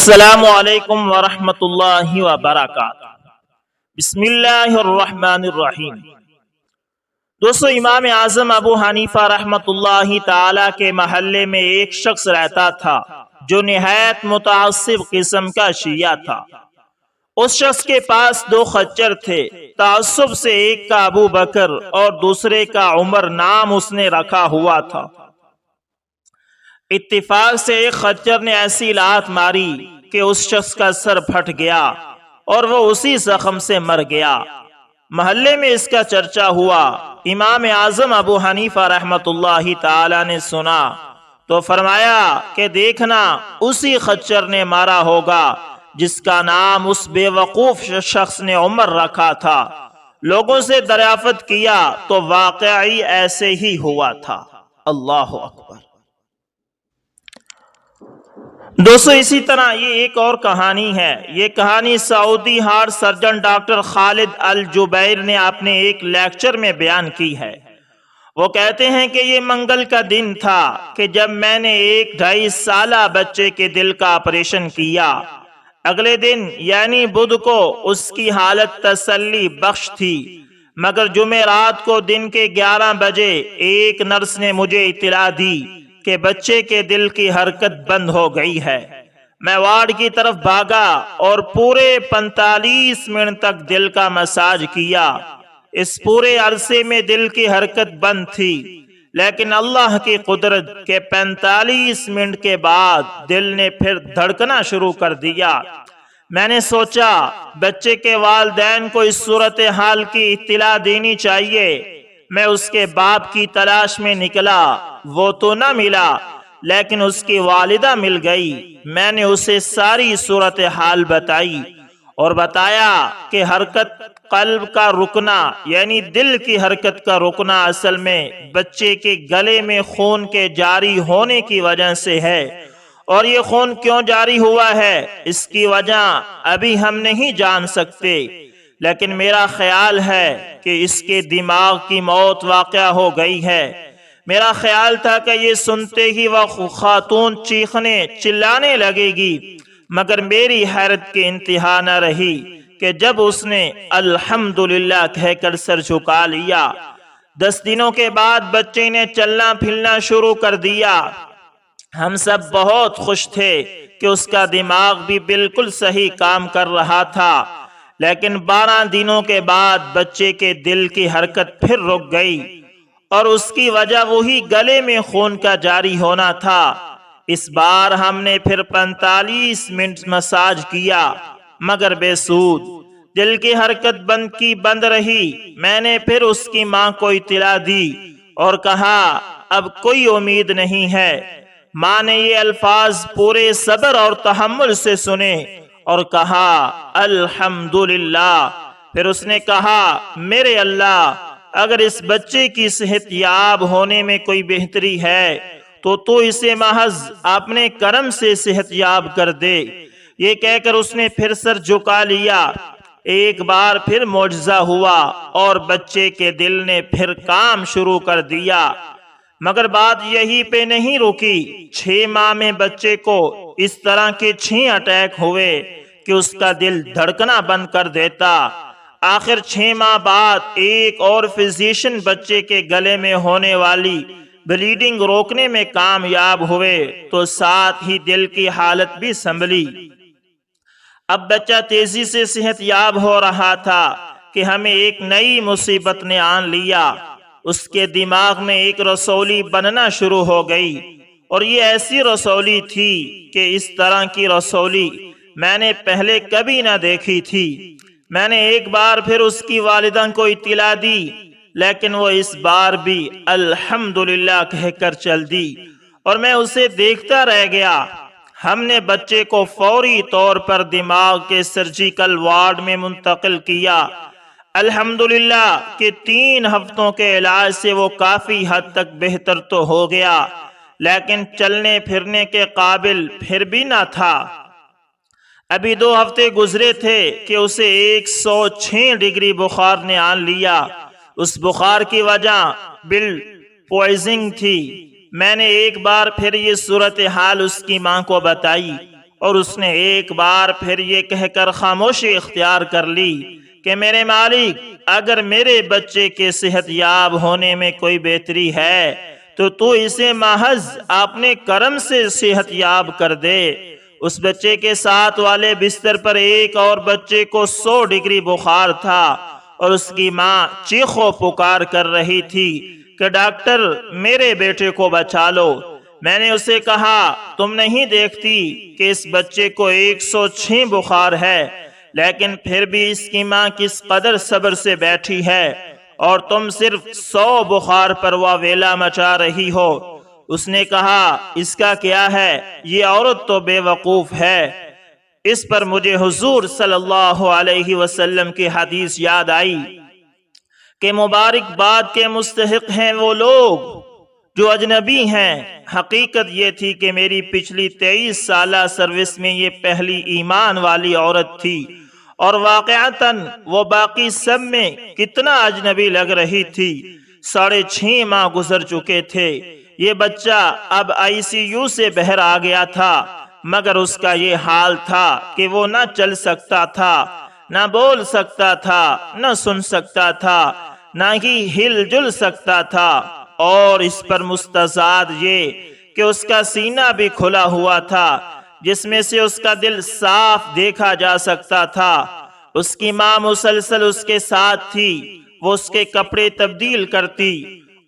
السلام علیکم ورحمۃ اللہ وبرکاتہ۔ بسم اللہ الرحمن الرحیم۔ دوستو، امام اعظم ابو حنیفہ رحمۃ اللہ تعالی کے محلے میں ایک شخص رہتا تھا جو نہایت متعصب قسم کا شیعہ تھا۔ اس شخص کے پاس دو خچر تھے۔ تعصب سے ایک کا ابو بکر اور دوسرے کا عمر نام اس نے رکھا ہوا تھا۔ اتفاق سے ایک خچر نے ایسی لات ماری کہ اس شخص کا سر پھٹ گیا اور وہ اسی زخم سے مر گیا۔ محلے میں اس کا چرچا ہوا۔ امام اعظم ابو حنیفہ رحمۃ اللہ تعالی نے سنا تو فرمایا کہ دیکھنا، اسی خچر نے مارا ہوگا جس کا نام اس بے وقوف شخص نے عمر رکھا تھا۔ لوگوں سے دریافت کیا تو واقعی ایسے ہی ہوا تھا۔ اللہ اکبر۔ دوستو، اسی طرح یہ ایک اور کہانی ہے۔ یہ کہانی سعودی ہارٹ سرجن ڈاکٹر خالد الجبیر نے اپنے ایک لیکچر میں بیان کی ہے۔ وہ کہتے ہیں کہ یہ منگل کا دن تھا کہ جب میں نے ایک 2.5 سالہ بچے کے دل کا آپریشن کیا۔ اگلے دن یعنی بدھ کو اس کی حالت تسلی بخش تھی، مگر جمعرات کو دن کے 11 بجے ایک نرس نے مجھے اطلاع دی کہ بچے کے دل کی حرکت بند ہو گئی ہے۔ میں وارڈ کی طرف بھاگا اور پورے 45 منٹ تک دل کا مساج کیا۔ اس پورے عرصے میں دل کی حرکت بند تھی، لیکن اللہ کی قدرت کے 45 منٹ کے بعد دل نے پھر دھڑکنا شروع کر دیا۔ میں نے سوچا بچے کے والدین کو اس صورتحال کی اطلاع دینی چاہیے۔ میں اس کے باپ کی تلاش میں نکلا، وہ تو نہ ملا، لیکن اس کی والدہ مل گئی۔ میں نے اسے ساری صورتحال بتائی اور بتایا کہ حرکت قلب کا رکنا یعنی دل کی حرکت کا رکنا اصل میں بچے کے گلے میں خون کے جاری ہونے کی وجہ سے ہے، اور یہ خون کیوں جاری ہوا ہے اس کی وجہ ابھی ہم نہیں جان سکتے، لیکن میرا خیال ہے کہ اس کے دماغ کی موت واقع ہو گئی ہے۔ میرا خیال تھا کہ یہ سنتے ہی وہ خاتون چیخنے چلانے لگے گی، مگر میری حیرت کی انتہا نہ رہی کہ جب اس نے الحمدللہ کہہ کر سر جھکا لیا۔ 10 دنوں کے بعد بچے نے چلنا پھرنا شروع کر دیا۔ ہم سب بہت خوش تھے کہ اس کا دماغ بھی بالکل صحیح کام کر رہا تھا، لیکن 12 دنوں کے بعد بچے کے دل کی حرکت پھر رک گئی، اور اس کی وجہ وہی گلے میں خون کا جاری ہونا تھا۔ اس بار ہم نے پھر 45 منٹ مساج کیا، مگر بے سود۔ دل کی حرکت بند رہی۔ میں نے پھر اس کی ماں کو اطلاع دی اور کہا اب کوئی امید نہیں ہے۔ ماں نے یہ الفاظ پورے صبر اور تحمل سے سنے اور کہا الحمدللہ۔ پھر اس نے کہا میرے اللہ، اگر اس بچے کی صحت یاب ہونے میں کوئی بہتری ہے تو اسے محض اپنے کرم سے صحت یاب کر دے۔ یہ کہہ کر اس نے پھر سر جھکا لیا۔ ایک بار پھر معجزہ ہوا اور بچے کے دل نے پھر کام شروع کر دیا، مگر بات یہی پہ نہیں رکی۔ 6 ماہ میں بچے کو اس طرح کے 6 اٹیک ہوئے کہ اس کا دل دھڑکنا بند کر دیتا۔ آخر 6 ماہ بعد ایک اور فزیشین بچے کے گلے میں ہونے والی بلیڈنگ روکنے میں کامیاب ہوئے تو ساتھ ہی دل کی حالت بھی سنبھلی۔ اب بچہ تیزی سے صحت یاب ہو رہا تھا کہ ہمیں ایک نئی مصیبت نے آن لیا۔ اس کے دماغ میں ایک رسولی بننا شروع ہو گئی، اور یہ ایسی رسولی تھی کہ اس طرح کی رسولی میں نے پہلے کبھی نہ دیکھی تھی۔ میں نے ایک بار پھر اس کی والدہ کو اطلاع دی، لیکن وہ اس بار بھی الحمدللہ کہہ کر چل دی، اور میں اسے دیکھتا رہ گیا۔ ہم نے بچے کو فوری طور پر دماغ کے سرجیکل وارڈ میں منتقل کیا۔ الحمدللہ کہ 3 ہفتوں کے علاج سے وہ کافی حد تک بہتر تو ہو گیا، لیکن چلنے پھرنے کے قابل پھر بھی نہ تھا۔ ابھی 2 ہفتے گزرے تھے کہ اسے 106 ڈگری بخار نے آن لیا۔ اس بخار کی وجہ بل پوائزنگ تھی۔ میں نے ایک بار پھر یہ صورتحال اس کی ماں کو بتائی اور اس نے ایک بار پھر یہ کہہ کر خاموشی اختیار کر لی کہ میرے مالک، اگر میرے بچے کے صحت یاب ہونے میں کوئی بہتری ہے تو اسے محض اپنے کرم سے صحت یاب کر دے۔ اس بچے کے ساتھ والے بستر پر ایک اور بچے کو 100 ڈگری بخار تھا اور اس کی ماں چیخ و پکار کر رہی تھی کہ ڈاکٹر، میرے بیٹے کو بچا لو۔ میں نے اسے کہا، تم نہیں دیکھتی کہ اس بچے کو 106 بخار ہے، لیکن پھر بھی اس کی ماں کس قدر صبر سے بیٹھی ہے اور تم صرف 100 بخار پر واویلا مچا رہی ہو۔ اس نے کہا، اس کا کیا ہے، یہ عورت تو بے وقوف ہے۔ اس پر مجھے حضور صلی اللہ علیہ وسلم کی حدیث یاد آئی کہ مبارکباد کے مستحق ہیں وہ لوگ جو اجنبی ہیں۔ حقیقت یہ تھی کہ میری پچھلی 23 سالہ سروس میں یہ پہلی ایمان والی عورت تھی، اور واقعتاً وہ باقی سب میں کتنا اجنبی لگ رہی تھی۔ 6.5 ماہ گزر چکے تھے۔ یہ بچہ اب ICU سے باہر آ گیا تھا، مگر اس کا یہ حال تھا کہ وہ نہ چل سکتا تھا، نہ بول سکتا تھا، نہ سن سکتا تھا، نہ ہی ہل جل سکتا تھا، اور اس پر مستزاد یہ کہ اس کا سینہ بھی کھلا ہوا تھا جس میں سے اس کا دل صاف دیکھا جا سکتا تھا۔ اس کی ماں مسلسل اس کے ساتھ تھی، وہ اس کے کپڑے تبدیل کرتی،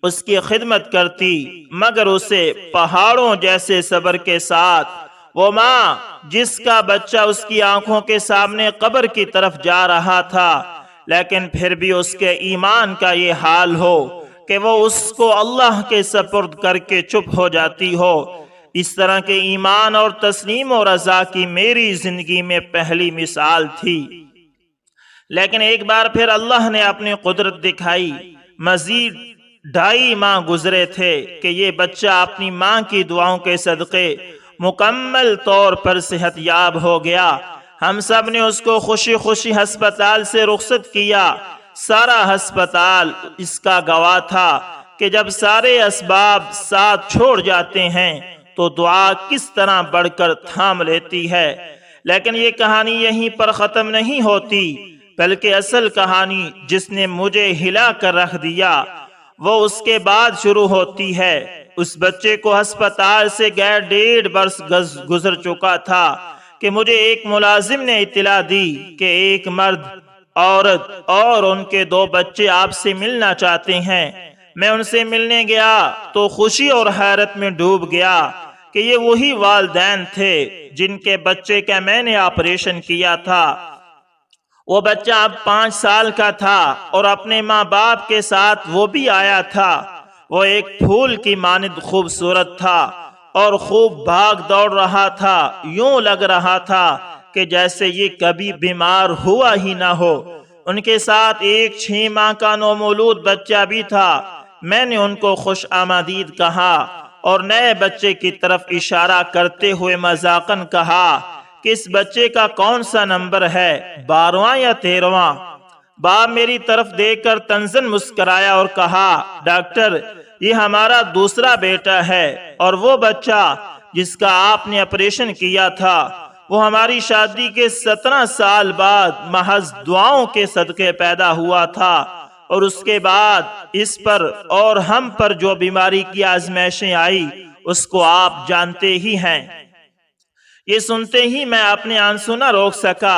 اس کی خدمت کرتی، مگر اسے پہاڑوں جیسے صبر کے ساتھ، وہ ماں جس کا بچہ اس کی آنکھوں کے سامنے قبر کی طرف جا رہا تھا، لیکن پھر بھی اس کے ایمان کا یہ حال ہو کہ وہ اس کو اللہ کے سپرد کر کے چپ ہو جاتی ہو۔ اس طرح کے ایمان اور تسلیم و رضا کی میری زندگی میں پہلی مثال تھی۔ لیکن ایک بار پھر اللہ نے اپنی قدرت دکھائی۔ مزید 2.5 ماہ گزرے تھے کہ یہ بچہ اپنی ماں کی دعاؤں کے صدقے مکمل طور پر صحت یاب ہو گیا۔ ہم سب نے اس کو خوشی خوشی ہسپتال سے رخصت کیا۔ سارا ہسپتال اس کا گواہ تھا کہ جب سارے اسباب ساتھ چھوڑ جاتے ہیں تو دعا کس طرح بڑھ کر تھام لیتی ہے۔ لیکن یہ کہانی یہیں پر ختم نہیں ہوتی، بلکہ اصل کہانی جس نے مجھے ہلا کر رکھ دیا وہ اس کے بعد شروع ہوتی ہے۔ اس بچے کو ہسپتال سے گئے 1.5 برس گزر چکا تھا کہ مجھے ایک ملازم نے اطلاع دی کہ ایک مرد، عورت اور ان کے 2 بچے آپ سے ملنا چاہتے ہیں۔ میں ان سے ملنے گیا تو خوشی اور حیرت میں ڈوب گیا کہ یہ وہی والدین تھے جن کے بچے کا میں نے آپریشن کیا تھا۔ وہ بچہ اب 5 سال کا تھا اور اپنے ماں باپ کے ساتھ وہ بھی آیا تھا۔ وہ ایک پھول کی مانند خوبصورت تھا اور خوب بھاگ دوڑ رہا تھا، یوں لگ رہا تھا کہ جیسے یہ کبھی بیمار ہوا ہی نہ ہو۔ ان کے ساتھ ایک 6 ماہ کا نومولود بچہ بھی تھا۔ میں نے ان کو خوش آمدید کہا اور نئے بچے کی طرف اشارہ کرتے ہوئے مذاقاً کہا کہ اس بچے کا کون سا نمبر ہے، 12واں یا 13واں؟ باپ میری طرف دیکھ کر طنزاً مسکرایا اور کہا، ڈاکٹر، یہ ہمارا دوسرا بیٹا ہے، اور وہ بچہ جس کا آپ نے آپریشن کیا تھا وہ ہماری شادی کے 17 سال بعد محض دعاؤں کے صدقے پیدا ہوا تھا، اور اس کے بعد اس پر اور ہم پر جو بیماری کی آزمائشیں آئی اس کو آپ جانتے ہی ہیں۔ یہ سنتے ہی میں اپنے آنسو نہ روک سکا۔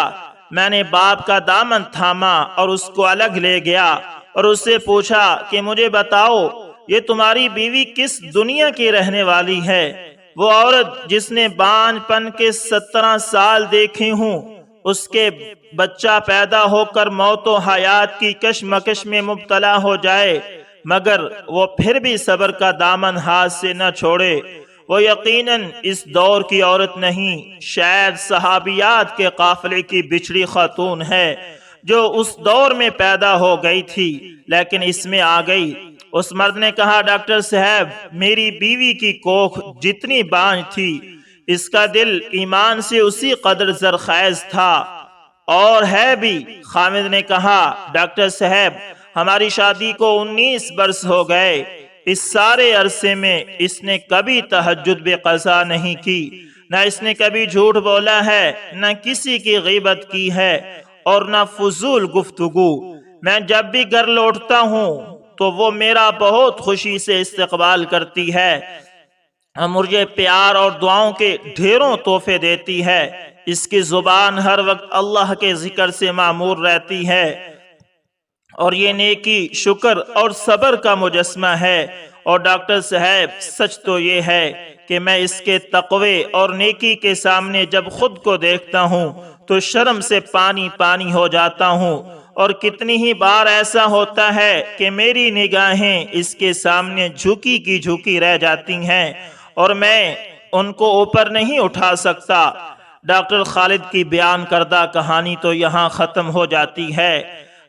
میں نے باپ کا دامن تھاما اور اس کو الگ لے گیا اور اس سے پوچھا کہ مجھے بتاؤ، یہ تمہاری بیوی کس دنیا کی رہنے والی ہے؟ وہ عورت جس نے بانجھ پن کے 17 سال دیکھے ہوں، اس کے بچہ پیدا ہو کر موت و حیات کی کشمکش میں مبتلا ہو جائے مگر وہ پھر بھی صبر کا دامن ہاتھ سے نہ چھوڑے، وہ یقیناً اس دور کی عورت نہیں، شاید صحابیات کے قافلے کی بچھڑی خاتون ہے جو اس دور میں پیدا ہو گئی تھی لیکن اس میں آ گئی۔ اس مرد نے کہا، ڈاکٹر صاحب، میری بیوی کی کوکھ جتنی بانجھ تھی، اس کا دل ایمان سے اسی قدر زرخیز تھا، اور ہے بھی۔ خامد نے کہا، ڈاکٹر صاحب، ہماری شادی کو 19 برس ہو گئے، اس سارے عرصے میں اس نے کبھی تہجد بے قضا نہیں کی، نہ اس نے کبھی جھوٹ بولا ہے، نہ کسی کی غیبت کی ہے، اور نہ فضول گفتگو۔ میں جب بھی گھر لوٹتا ہوں تو وہ میرا بہت خوشی سے استقبال کرتی ہے، مجھے پیار اور دعاؤں کے ڈھیروں تحفے دیتی ہے۔ اس کی زبان ہر وقت اللہ کے ذکر سے معمور رہتی ہے، اور یہ نیکی، شکر اور صبر کا مجسمہ ہے۔ اور ڈاکٹر صاحب، سچ تو یہ ہے کہ میں اس کے تقوی اور نیکی کے سامنے جب خود کو دیکھتا ہوں تو شرم سے پانی پانی ہو جاتا ہوں، اور کتنی ہی بار ایسا ہوتا ہے کہ میری نگاہیں اس کے سامنے جھکی کی جھکی رہ جاتی ہیں، اور میں ان کو اوپر نہیں اٹھا سکتا۔ ڈاکٹر خالد کی بیان کردہ کہانی تو یہاں ختم ہو جاتی ہے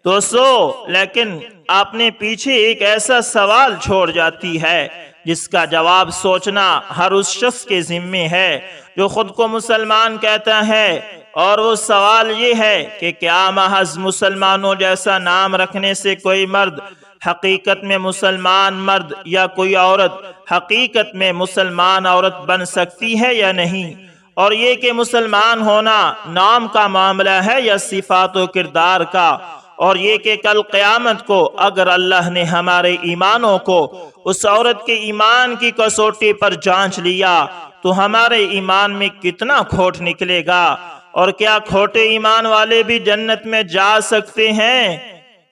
دوستو، لیکن آپ نے پیچھے ایک ایسا سوال چھوڑ جاتی ہے جس کا جواب سوچنا ہر اس شخص کے ذمے ہے جو خود کو مسلمان کہتا ہے، اور وہ سوال یہ ہے کہ کیا محض مسلمانوں جیسا نام رکھنے سے کوئی مرد حقیقت میں مسلمان مرد یا کوئی عورت حقیقت میں مسلمان عورت بن سکتی ہے یا نہیں؟ اور یہ کہ مسلمان ہونا نام کا معاملہ ہے یا صفات و کردار کا؟ اور یہ کہ کل قیامت کو اگر اللہ نے ہمارے ایمانوں کو اس عورت کے ایمان کی کسوٹی پر جانچ لیا تو ہمارے ایمان میں کتنا کھوٹ نکلے گا؟ اور کیا کھوٹے ایمان والے بھی جنت میں جا سکتے ہیں؟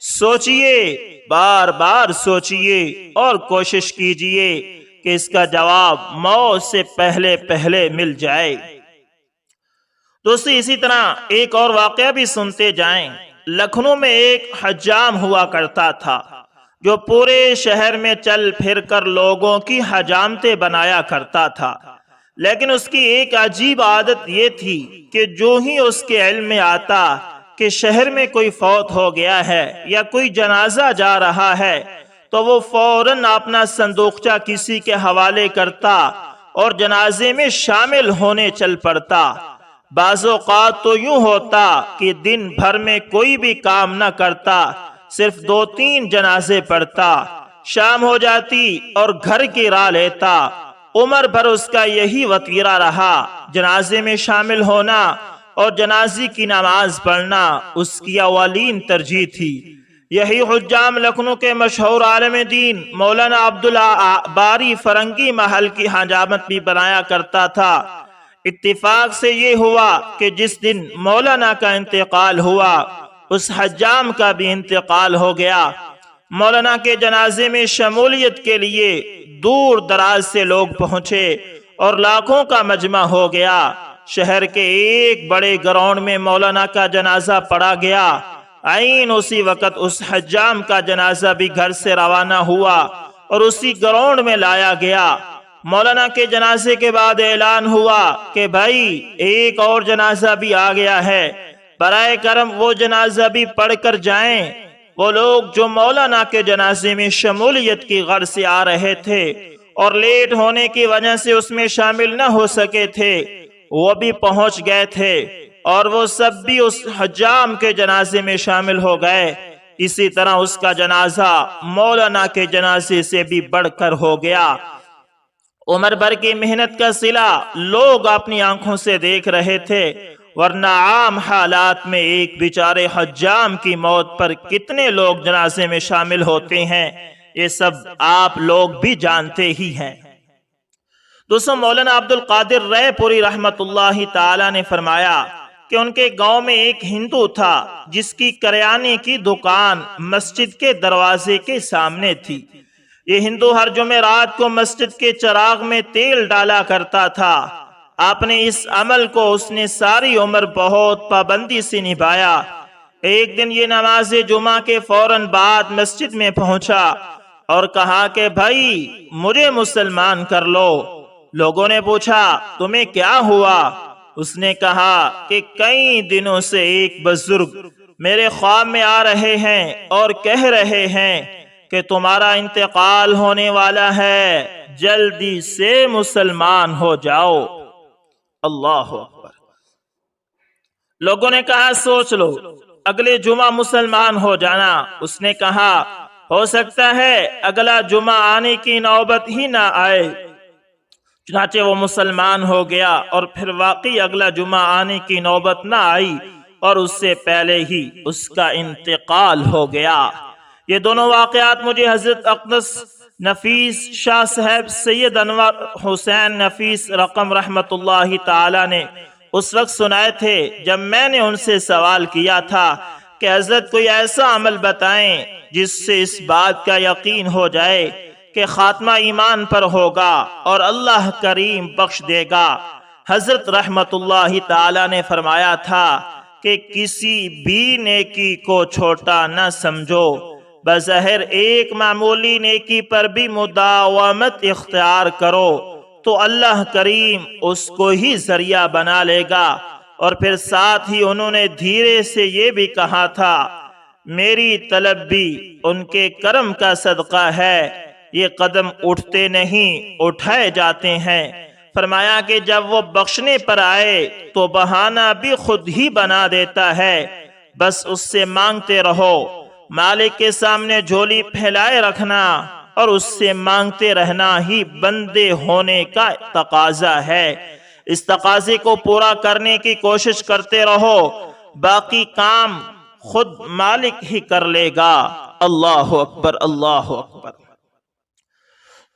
سوچئے، بار بار سوچئے اور کوشش کیجئے کہ اس کا جواب موت سے پہلے پہلے مل جائے۔ دوستو، اسی طرح ایک اور واقعہ بھی سنتے جائیں۔ لکھنؤ میں ایک حجام ہوا کرتا تھا جو پورے شہر میں چل پھر کر لوگوں کی حجامتیں بنایا کرتا تھا، لیکن اس کی ایک عجیب عادت یہ تھی کہ جو ہی اس کے علم میں آتا کہ شہر میں کوئی فوت ہو گیا ہے یا کوئی جنازہ جا رہا ہے تو وہ فوراً اپنا صندوقچہ کسی کے حوالے کرتا اور جنازے میں شامل ہونے چل پڑتا۔ بعض اوقات تو یوں ہوتا کہ دن بھر میں کوئی بھی کام نہ کرتا، صرف 2-3 جنازے پڑھتا، شام ہو جاتی اور گھر کی راہ لیتا۔ عمر بھر اس کا یہی وتیرہ رہا، جنازے میں شامل ہونا اور جنازے کی نماز پڑھنا اس کی اولین ترجیح تھی۔ یہی حجام لکھنؤ کے مشہور عالم دین مولانا عبداللہ باری فرنگی محل کی حجامت بھی بنایا کرتا تھا۔ اتفاق سے یہ ہوا کہ جس دن مولانا کا انتقال ہوا اس حجام کا بھی انتقال ہو گیا۔ مولانا کے جنازے میں شمولیت کے لیے دور دراز سے لوگ پہنچے اور لاکھوں کا مجمع ہو گیا۔ شہر کے ایک بڑے گراؤنڈ میں مولانا کا جنازہ پڑا گیا۔ عین اسی وقت اس حجام کا جنازہ بھی گھر سے روانہ ہوا اور اسی گراؤنڈ میں لایا گیا۔ مولانا کے جنازے کے بعد اعلان ہوا کہ بھائی ایک اور جنازہ بھی آ گیا ہے، برائے کرم وہ جنازہ بھی پڑھ کر جائیں۔ وہ لوگ جو مولانا کے جنازے میں شمولیت کی غرض سے آ رہے تھے اور لیٹ ہونے کی وجہ سے اس میں شامل نہ ہو سکے تھے، وہ بھی پہنچ گئے تھے اور وہ سب بھی اس حجام کے جنازے میں شامل ہو گئے۔ اسی طرح اس کا جنازہ مولانا کے جنازے سے بھی بڑھ کر ہو گیا۔ عمر بھر کی محنت کا صلہ لوگ اپنی آنکھوں سے دیکھ رہے تھے، ورنہ عام حالات میں ایک بیچارے حجام کی موت پر کتنے لوگ جنازے میں شامل ہوتے ہیں، یہ سب آپ لوگ بھی جانتے ہی ہیں۔ دوستو، مولانا عبدالقادر رائے پوری رحمت اللہ تعالی نے فرمایا کہ ان کے گاؤں میں ایک ہندو تھا جس کی کریانے کی دکان مسجد کے دروازے کے سامنے تھی۔ یہ ہندو ہر جمعرات کو مسجد کے چراغ میں تیل ڈالا کرتا تھا۔ آپ نے اس عمل کو اس نے ساری عمر بہت پابندی سے نبھایا۔ ایک دن یہ نماز جمعہ کے فوراً بعد مسجد میں پہنچا اور کہا کہ بھائی مجھے مسلمان کر لو۔ لوگوں نے پوچھا تمہیں کیا ہوا؟ اس نے کہا کہ کئی دنوں سے ایک بزرگ میرے خواب میں آ رہے ہیں اور کہہ رہے ہیں کہ تمہارا انتقال ہونے والا ہے، جلدی سے مسلمان ہو جاؤ۔ اللہ اکبر۔ لوگوں نے کہا سوچ لو، اگلے جمعہ مسلمان ہو جانا۔ اس نے کہا ہو سکتا ہے اگلا جمعہ آنے کی نوبت ہی نہ آئے۔ چنانچہ وہ مسلمان ہو گیا اور پھر واقعی اگلا جمعہ آنے کی نوبت نہ آئی اور اس سے پہلے ہی اس کا انتقال ہو گیا۔ یہ دونوں واقعات مجھے حضرت اقدس نفیس شاہ صاحب سید انور حسین نفیس رقم رحمت اللہ تعالی نے اس وقت سنائے تھے جب میں نے ان سے سوال کیا تھا کہ حضرت کوئی ایسا عمل بتائیں جس سے اس بات کا یقین ہو جائے کہ خاتمہ ایمان پر ہوگا اور اللہ کریم بخش دے گا۔ حضرت رحمت اللہ تعالی نے فرمایا تھا کہ کسی بھی نیکی کو چھوٹا نہ سمجھو، بظاہر ایک معمولی نیکی پر بھی مداومت اختیار کرو تو اللہ کریم اس کو ہی ذریعہ بنا لے گا۔ اور پھر ساتھ ہی انہوں نے دھیرے سے یہ بھی کہا تھا، میری طلب بھی ان کے کرم کا صدقہ ہے، یہ قدم اٹھتے نہیں اٹھائے جاتے ہیں۔ فرمایا کہ جب وہ بخشنے پر آئے تو بہانہ بھی خود ہی بنا دیتا ہے، بس اس سے مانگتے رہو۔ مالک کے سامنے جھولی پھیلائے رکھنا اور اس سے مانگتے رہنا ہی بندے ہونے کا تقاضا ہے۔ اس تقاضے کو پورا کرنے کی کوشش کرتے رہو، باقی کام خود مالک ہی کر لے گا۔ اللہ اکبر، اللہ اکبر۔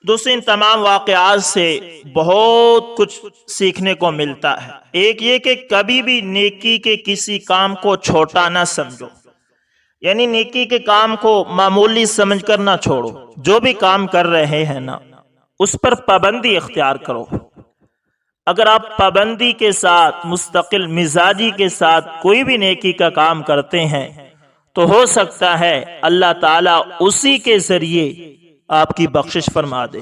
دوستو، ان تمام واقعات سے بہت کچھ سیکھنے کو ملتا ہے۔ ایک یہ کہ کبھی بھی نیکی کے کسی کام کو چھوٹا نہ سمجھو، یعنی نیکی کے کام کو معمولی سمجھ کر نہ چھوڑو۔ جو بھی کام کر رہے ہیں نا، اس پر پابندی اختیار کرو۔ اگر آپ پابندی کے ساتھ، مستقل مزاجی کے ساتھ کوئی بھی نیکی کا کام کرتے ہیں تو ہو سکتا ہے اللہ تعالیٰ اسی کے ذریعے آپ کی بخشش فرما دے۔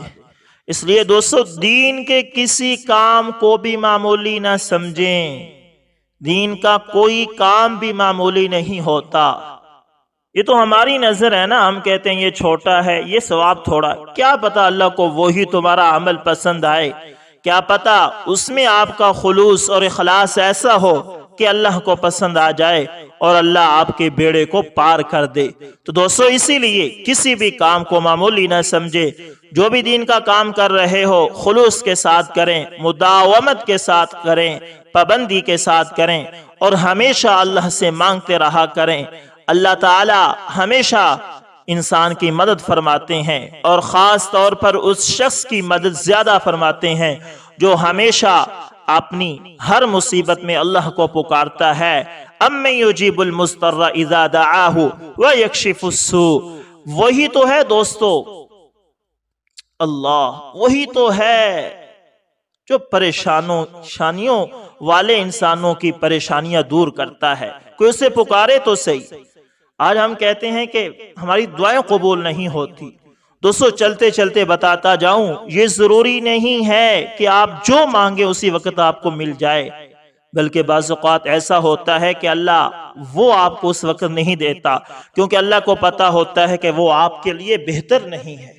اس لیے دوستو، دین کے کسی کام کو بھی معمولی نہ سمجھیں۔ دین کا کوئی کام بھی معمولی نہیں ہوتا۔ یہ تو ہماری نظر ہے نا، ہم کہتے ہیں یہ چھوٹا ہے، یہ ثواب تھوڑا، کیا پتا اللہ کو وہی تمہارا عمل پسند آئے، کیا پتا اس میں آپ کا خلوص اور اخلاص ایسا ہو کہ اللہ کو پسند آ جائے اور اللہ آپ کے بیڑے کو پار کر دے۔ تو دوستو، اسی لیے کسی بھی کام کو معمولی نہ سمجھے۔ جو بھی دین کا کام کر رہے ہو، خلوص کے ساتھ کریں، مداومت کے ساتھ کریں، پابندی کے ساتھ کریں اور ہمیشہ اللہ سے مانگتے رہا کریں۔ اللہ تعالی ہمیشہ انسان کی مدد فرماتے ہیں اور خاص طور پر اس شخص کی مدد زیادہ فرماتے ہیں جو ہمیشہ اپنی ہر مصیبت میں اللہ کو پکارتا ہے۔ اَمَّن يُجِيبُ الْمُضْطَرَّ إِذَا دَعَاهُ وَيَكْشِفُ السُّوءَ، وہی تو ہے دوستو، اللہ وہی تو ہے جو پریشانیوں والے انسانوں کی پریشانیاں دور کرتا ہے۔ کوئی اسے پکارے تو صحیح۔ آج ہم کہتے ہیں کہ ہماری دعائیں قبول نہیں ہوتی۔ دوستو، چلتے چلتے بتاتا جاؤں، یہ ضروری نہیں ہے کہ آپ جو مانگے اسی وقت آپ کو مل جائے، بلکہ بعض اوقات ایسا ہوتا ہے کہ اللہ وہ آپ کو اس وقت نہیں دیتا، کیونکہ اللہ کو پتا ہوتا ہے کہ وہ آپ کے لیے بہتر نہیں ہے،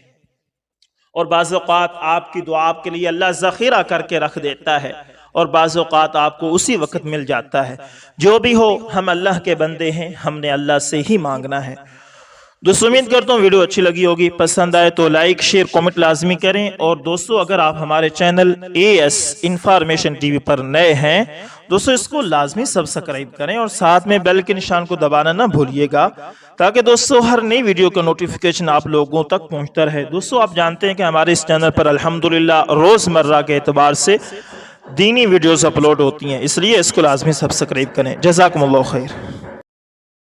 اور بعض اوقات آپ کی دعا آپ کے لیے اللہ ذخیرہ کر کے رکھ دیتا ہے، اور بعض اوقات آپ کو اسی وقت مل جاتا ہے۔ جو بھی ہو، ہم اللہ کے بندے ہیں، ہم نے اللہ سے ہی مانگنا ہے۔ دوستو، امید کرتا ہوں ویڈیو اچھی لگی ہوگی، پسند آئے تو لائک شیئر کامنٹ لازمی کریں، اور دوستو اگر آپ ہمارے چینل AS انفارمیشن ٹی وی پر نئے ہیں دوستو اس کو لازمی سبسکرائب کریں اور ساتھ میں بیل کے نشان کو دبانا نہ بھولیے گا، تاکہ دوستو ہر نئی ویڈیو کا نوٹیفیکیشن آپ لوگوں تک پہنچتا رہے۔ دوستو، آپ جانتے ہیں کہ ہمارے اس چینل پر الحمدللہ روزمرہ کے اعتبار سے دینی ویڈیوز اپلوڈ ہوتی ہیں، اس لیے اس کو لازمی سبسکرائب کریں۔ جزاکم اللہ خیر۔